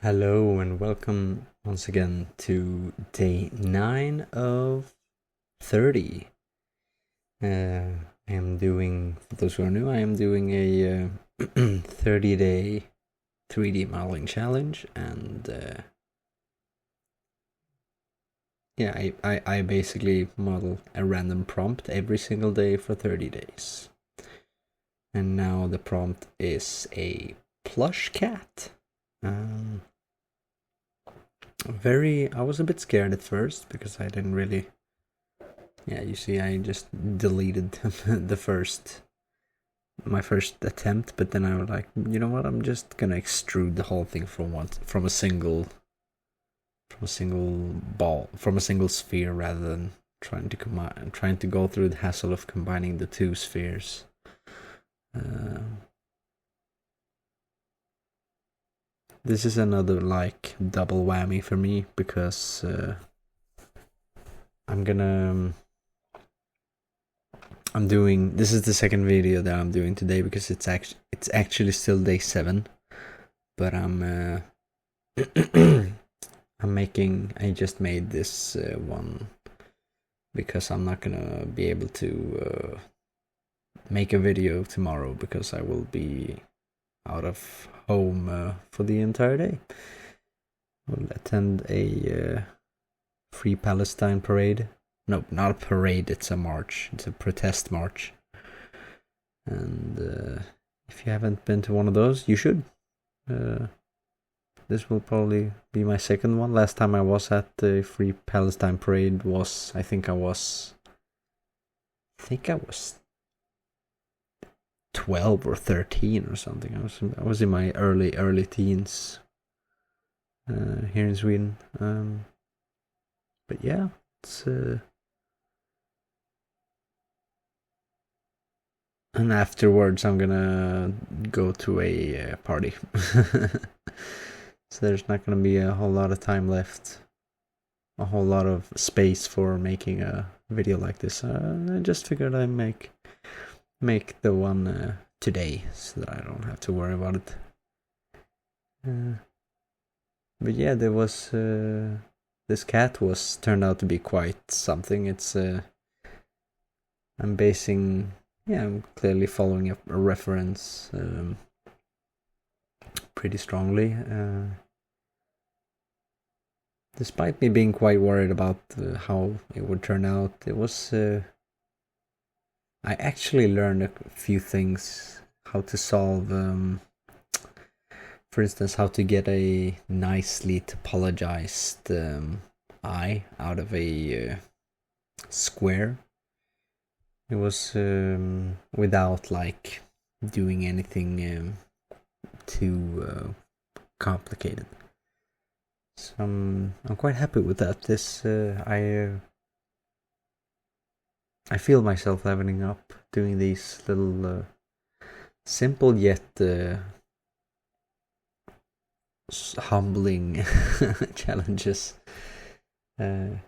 Hello and welcome once again to day 9 of 30. I am doing, for those who are new, I am doing a 30-day 3D modeling challenge, and I basically model a random prompt every single day for 30 days. And now the prompt is a plush cat. I was a bit scared at first because I didn't really. Yeah, you see, I just deleted my first attempt, but then I was like, you know what? I'm just gonna extrude the whole thing from a single ball, from a single sphere, rather than trying to go through the hassle of combining the two spheres. This is another like double whammy for me because this is the second video that I'm doing today because it's actually still day 7, but I just made this one because I'm not gonna be able to make a video tomorrow because I will be out of home for the entire day. We'll attend a Free Palestine parade. No, not a parade, it's a march. It's a protest march. And if you haven't been to one of those, you should. This will probably be my second one. Last time I was at the Free Palestine parade was, I think I was 12 or 13 or something. I was in my early teens here in Sweden. But yeah, it's and afterwards I'm gonna go to a party. So there's not gonna be a whole lot of time left, a whole lot of space for making a video like this. I just figured I'd make the one today so that I don't have to worry about it. But yeah, there was this cat turned out to be quite something. It's I'm clearly following a reference pretty strongly. Despite me being quite worried about how it would turn out, it was. I actually learned a few things, how to solve, for instance, how to get a nicely topologized eye out of a square. It was without like doing anything too complicated. So I'm quite happy with that. I feel myself leveling up doing these little simple yet humbling challenges. But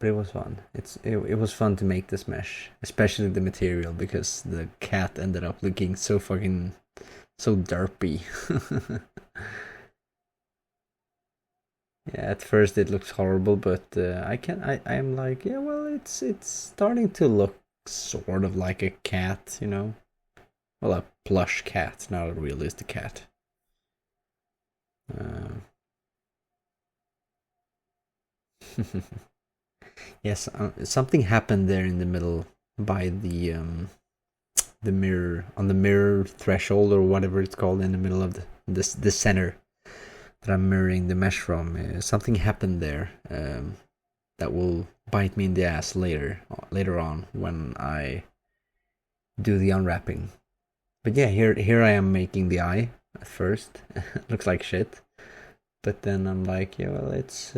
it was fun. It was fun to make this mesh, especially the material, because the cat ended up looking so derpy. Yeah, at first it looks horrible, but I'm like, yeah, well, it's starting to look sort of like a cat, you know? Well, a plush cat, not a realistic cat. Yes, something happened there in the middle by the mirror, on the mirror threshold or whatever it's called, in the middle of the center that I'm mirroring the mesh from. Something happened there that will bite me in the ass later on when I do the unwrapping. But yeah, here I am making the eye at first. Looks like shit, but then I'm like, yeah, well, it's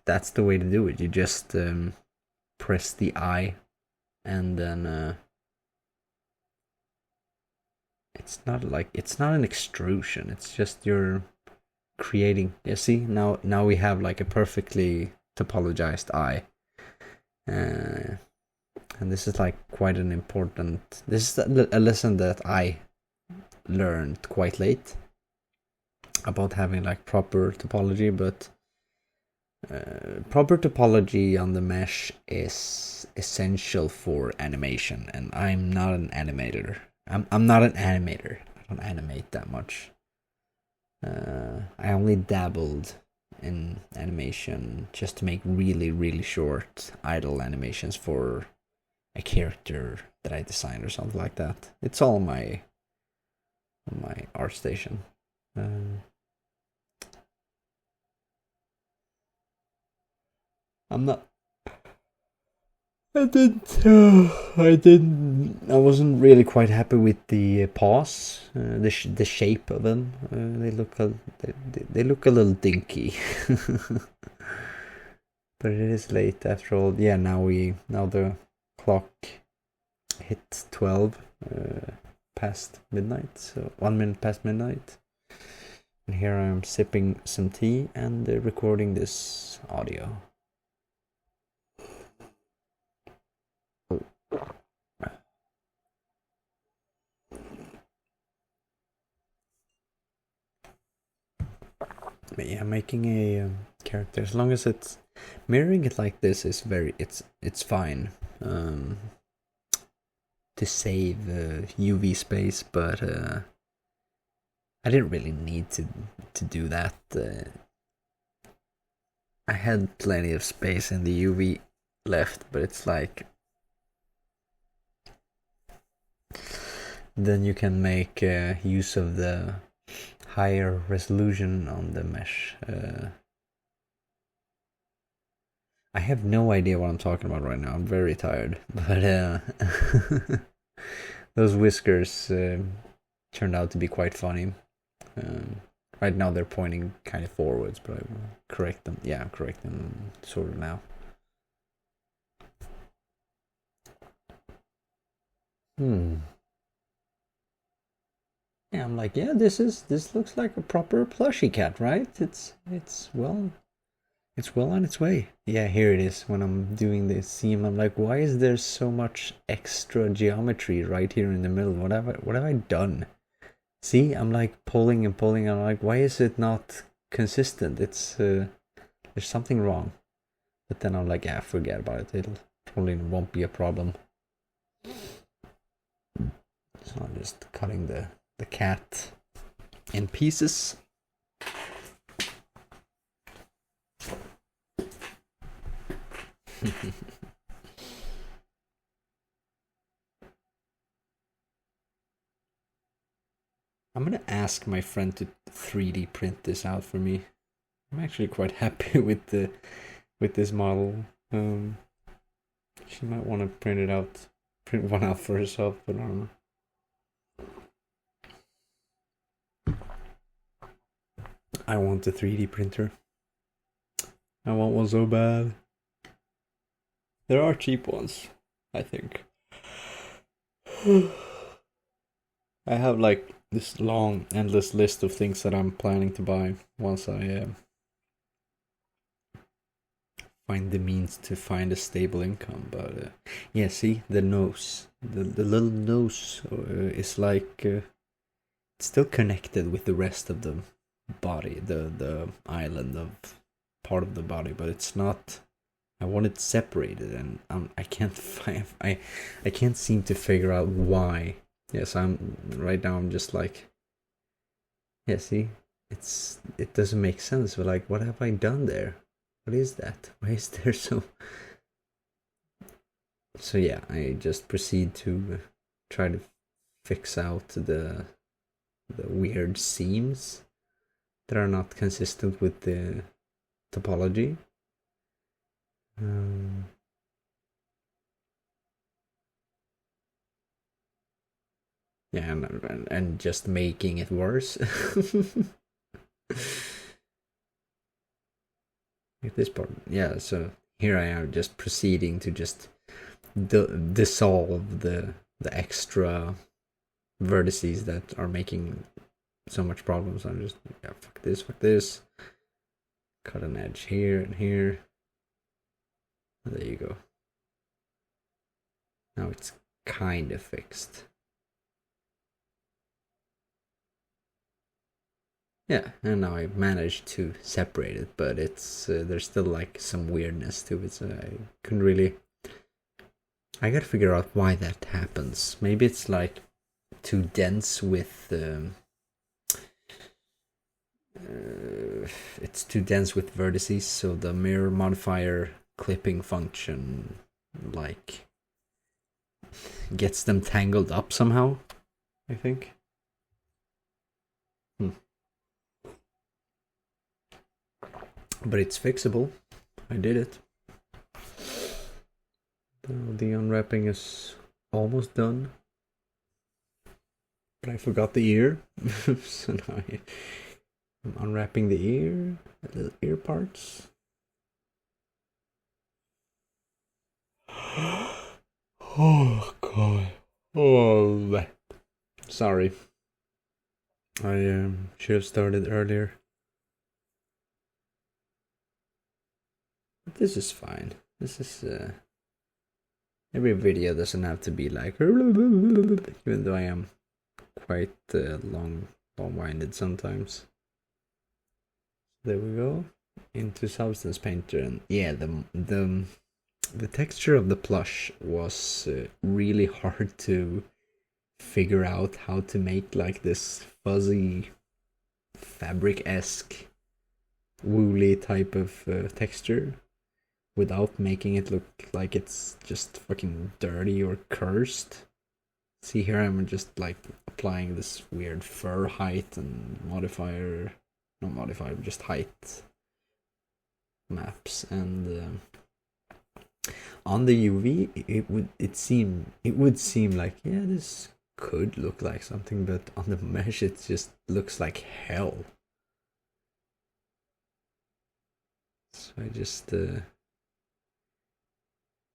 that's the way to do it. You just press the eye, and then it's not an extrusion. It's just you're creating. You see, now we have like a perfectly topologized eye, and this is like quite an important. This is a lesson that I learned quite late. about having like proper topology, but proper topology on the mesh is essential for animation, and I'm not an animator. I'm not an animator. I don't animate that much. I only dabbled in animation just to make really, really short idle animations for a character that I designed or something like that. It's all on my art station. I'm not. I didn't. I didn't. I wasn't really quite happy with the paws, the shape of them. They look a little dinky. But it is late after all. Yeah, now the clock hit 12 past midnight. So 1 minute past midnight. And here I am sipping some tea and recording this audio. But yeah, making a character, as long as it's mirroring it like this, is it's fine to save UV space, but I didn't really need to do that. I had plenty of space in the UV left, but it's like then you can make use of the higher resolution on the mesh. I have no idea what I'm talking about right now. I'm very tired, but those whiskers turned out to be quite funny. Right now they're pointing kind of forwards, but I will correct them. Yeah, I'm correcting them sort of now. Yeah, I'm like, yeah, this looks like a proper plushy cat, right? It's well on its way. Yeah, here it is. When I'm doing this seam, I'm like, why is there so much extra geometry right here in the middle? What have I done? See, I'm like pulling and pulling. And I'm like, why is it not consistent? It's there's something wrong. But then I'm like, yeah, forget about it. It'll probably won't be a problem. So I'm just cutting the cat in pieces. I'm gonna ask my friend to 3D print this out for me. I'm actually quite happy with this model. She might want to print one out for herself, but I don't know. I want a 3D printer. I want one so bad. There are cheap ones, I think. I have like this long, endless list of things that I'm planning to buy once I find the means to find a stable income. But yeah, see the nose, the little nose is like it's still connected with the rest of the body, the island of part of the body, but it's not. I want it separated, and I can't find. I can't seem to figure out why. Yes, I'm right now. I'm just like, yeah. See, it doesn't make sense. But like, what have I done there? What is that? Why is there so? So yeah, I just proceed to try to fix out the weird seams that are not consistent with the topology. Yeah, and just making it worse. Like this part, yeah. So here I am, just proceeding to just dissolve the extra vertices that are making so much problems. I'm just fuck this. Cut an edge here and here. There you go. Now it's kind of fixed. Yeah, and now I managed to separate it, but it's there's still like some weirdness to it, so I couldn't really. I gotta figure out why that happens. Maybe it's like too dense with. It's too dense with vertices, so the mirror modifier clipping function like gets them tangled up somehow, I think. But it's fixable. I did it. The unwrapping is almost done. But I forgot the ear. So now I'm unwrapping the ear, the little ear parts. Oh god. Oh, sorry. I should have started earlier. But this is fine. This is every video doesn't have to be like even though I am quite long-winded sometimes. There we go into Substance Painter, and yeah, the texture of the plush was really hard to figure out how to make like this fuzzy fabric-esque woolly type of texture without making it look like it's just fucking dirty or cursed. See here, I'm just like applying this weird fur height and modifier, not modifier, just height maps, and on the UV it would seem like, yeah, this could look like something, but on the mesh it just looks like hell. So I just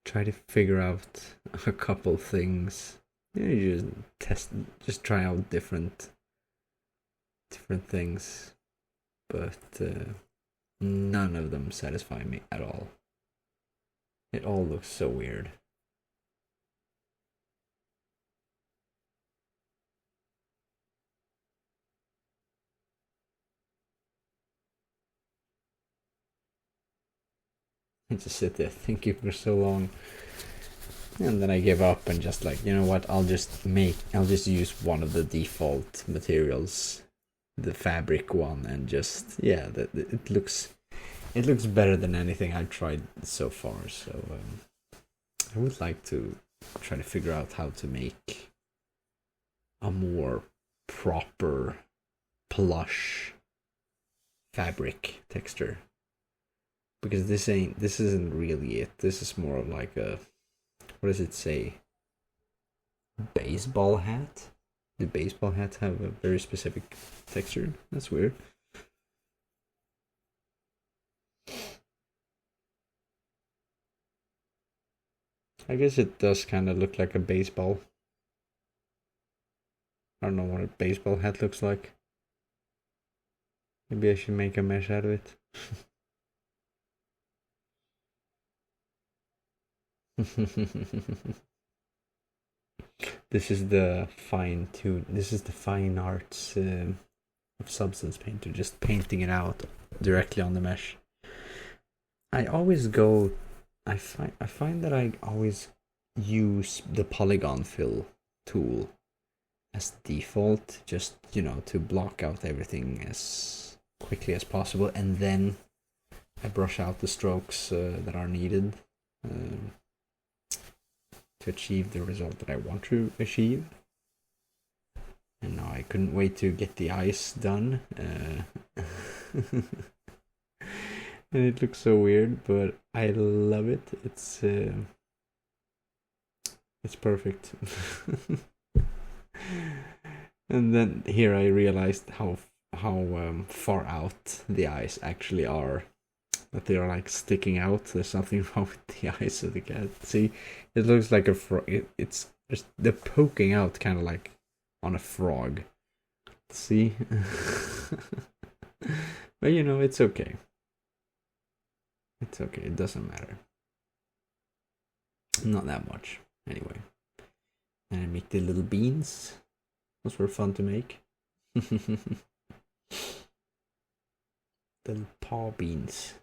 try to figure out a couple things. You just try out different things, but none of them satisfy me at all. It all looks so weird. I just sit there thinking for so long, and then I give up and just like, you know what, I'll just use one of the default materials, the fabric one, and just, yeah, it looks better than anything I've tried so far. So I would like to try to figure out how to make a more proper plush fabric texture, because this isn't really it. This is more of like a, what does it say, baseball hat? Do baseball hats have a very specific texture? That's weird. I guess it does kind of look like a baseball. I don't know what a baseball hat looks like. Maybe I should make a mesh out of it. This is the fine arts of Substance Painter, just painting it out directly on the mesh. I find that I always use the polygon fill tool as default, just, to block out everything as quickly as possible, and then I brush out the strokes that are needed to achieve the result that I want to achieve. And now I couldn't wait to get the eyes done. And it looks so weird, but I love it. It's perfect. And then here I realized how far out the eyes actually are. That they are like sticking out. There's something wrong with the eyes of the cat. See, it looks like a frog. It's just, they're poking out kind of like on a frog. See? But it's okay. It's okay, it doesn't matter. Not that much, anyway. And I make the little beans. Those were fun to make. Little paw beans.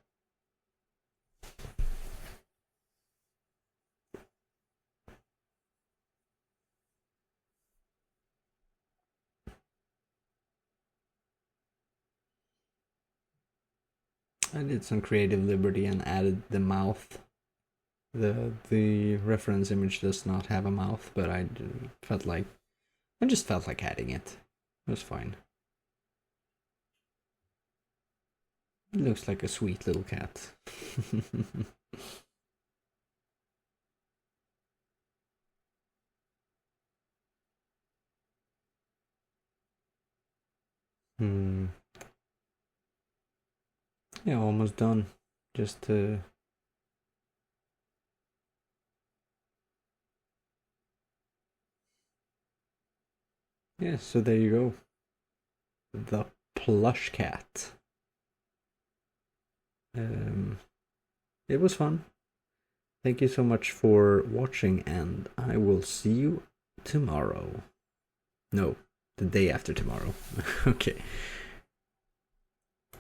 I did some creative liberty and added the mouth. The reference image does not have a mouth, but I just felt like adding it. It was fine. It looks like a sweet little cat. Yeah, almost done. Just yeah, so there you go. The plush cat. It was fun. Thank you so much for watching, and I will see you tomorrow. No, the day after tomorrow. Okay.